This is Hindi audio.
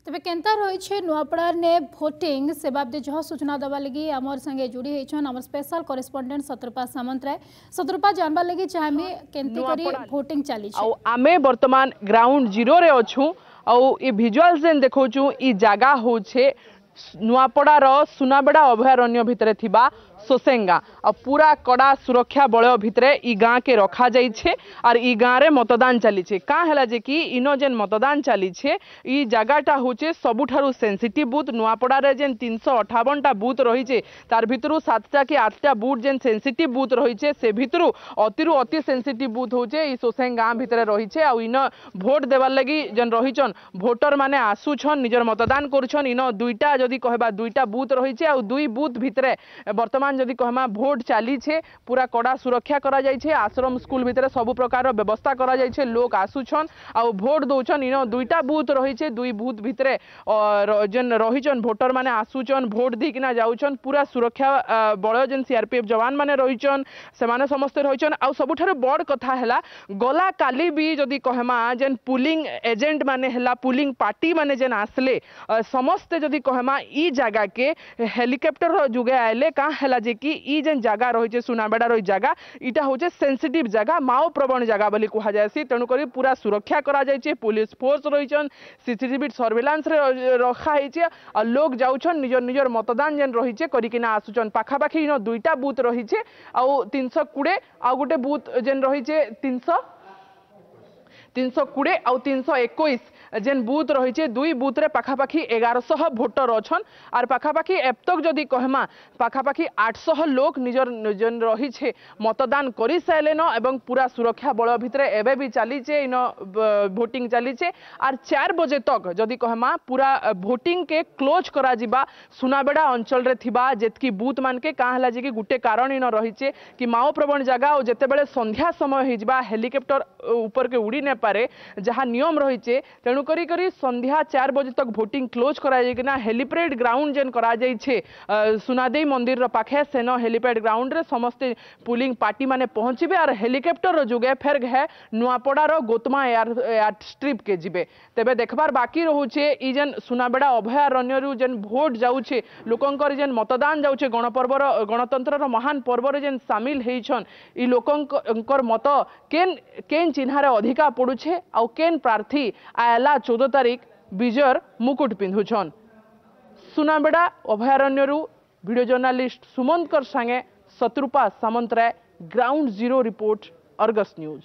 तेबे केनता रही नुआपड़ा ने भोटिंग से बाबदे जह सूचना देवा लगी आमर संगे जोड़ी होइछन आमर स्पेशल करेस्पोंडेंट शत्रुपा सामंतराय। शत्रुपा जानबा लगी चाहमी केनती करी भोटिंग चली छै। आमे वर्तमान ग्राउंड जीरो रे अछु आउ ई विजुअल्स जेन देखौछु ई जागा होछे नुआपड़ार सुनाबेड़ा अभयारण्य भितरे थिबा सोसेंगा और पूरा कड़ा सुरक्षा बल भितरे ई गाँ के रखा जाइछे और ई गाँ रे मतदान चली छे। का हला जे कि इनो जेन मतदान चली छे ई जगहटा होचे सबुठारु सेंसिटिव बूथ नुआपड़ा रे जेन 358 टा बूथ रही छे तार भितरु 7टा कि 8टा बूथ जेन सेंसिटिव बूथ रही छे से भितरु अतिरु अति सेंसिटिव बूथ होचे ई सोसेंगा गाँ भितरे रही छे। और इनो भोट देवार लगी जेन रहीछन भोटर माने आसुछन निजर मतदान करूछन। इनो दुईटा जदि कहबा दुईटा बूथ रही छे और दुई बूथ भितरे वर्तमान जदि कहमा भोट चली छे पूरा कड़ा सुरक्षा करा जाय छे। आश्रम स्कूल भितरे सब प्रकार व्यवस्था करा जाय छे। लोग आसुछन और भोट दउछन। इनो दुईटा बूथ रही छे दुई बूथ भितरे जेन रहीछन भोटर माने आसुछन भोट दिकिना जाउछन पूरा सुरक्षा बळ जेन सीआरपीएफ जवान माने रहीछन से माने समस्त रहीछन। आ सबुठारे बड़ कथा हैला गला काली भी जदि कहमा जेन पुलिंग एजेंट माने हैला पुलिंग पार्टी माने जेन आसले समस्त जदि कहमा ई जगह के हेलिकॉप्टर जुगे आइले का हैला जे कि ई जेन जगह रही छे सुनाबेड़ा रही जगह इटा होचे सेंसिटिव जगह माओ प्रवण जगह बोली कहा जायसी। तेणु करी पूरा सुरक्षा करा जाय छे पुलिस फोर्स रहीछन सीसीटीवी सर्वेलांस रे रखा है छे और लोग जाउछन निजर निजर मतदान जेन रही छे करिकिना आसुछन। पाखापाखी इनो दुईटा बूथ रही छे आ 320 आ गोटे बूथ जेन रही छे 320 और 321 जेन बूथ रही छे दुई बूथ रे पाखापाखी 1100 भोटर अछन और पाखापाखी एबतक जदि कहमा पाखापाखी 800 लोग निजर जेन रही छे मतदान करि साइलेन एवं पूरा सुरक्षा बल भितरे एबे भी चली छे इन भोटिंग चली छे। और 4 बजे तक जदि कहमा पूरा भोटिंग के क्लोज करा जिबा सुनाबेड़ा अंचल रे थिबा जेतकी बूथ मान के का हला जे कि गुटे कारण इन रही छे कि माओ प्रवण जगह और जेते बेले संध्या समय हो जिबा हेलिकॉप्टर ऊपर के उड़ी ने पारे जहाँ नियम रही छे। तेणु करी करी संध्या 4 बजे तक भोटिंग क्लोज करा जाइकिना हेलीपैड ग्राउंड जेन करा जाय छे सुनादेई मंदिर रो पाखे सेनो हेलीपैड ग्राउंड रे समस्त पुलिंग पार्टी माने पहुंचबे और हेलिकॉप्टर रो जुगे फेर है नुआपड़ा रो गोतमा एयर स्ट्रिप के जिबे। तेबे देखबार बाकी रहूचे ई जेन सुनाबेड़ा अभयारण्य रु जेन भोट जाउछे लोकंकर जेन मतदान जाउछे गणपर्व रो गणतंत्र रो महान पर्व रे जेन शामिल हेइछन ई लोकंकर मत केन चिन्हारे अधिका पड़ुछे आ केन प्रार्थी आयला 14 तारीख विजयर मुकुट पिंधुछन। सुनाबेड़ा अभयारण्य वीडियो जर्नालिस्ट सुमंत कर संगे Shatrupa Samantaray ground zero report Argus news.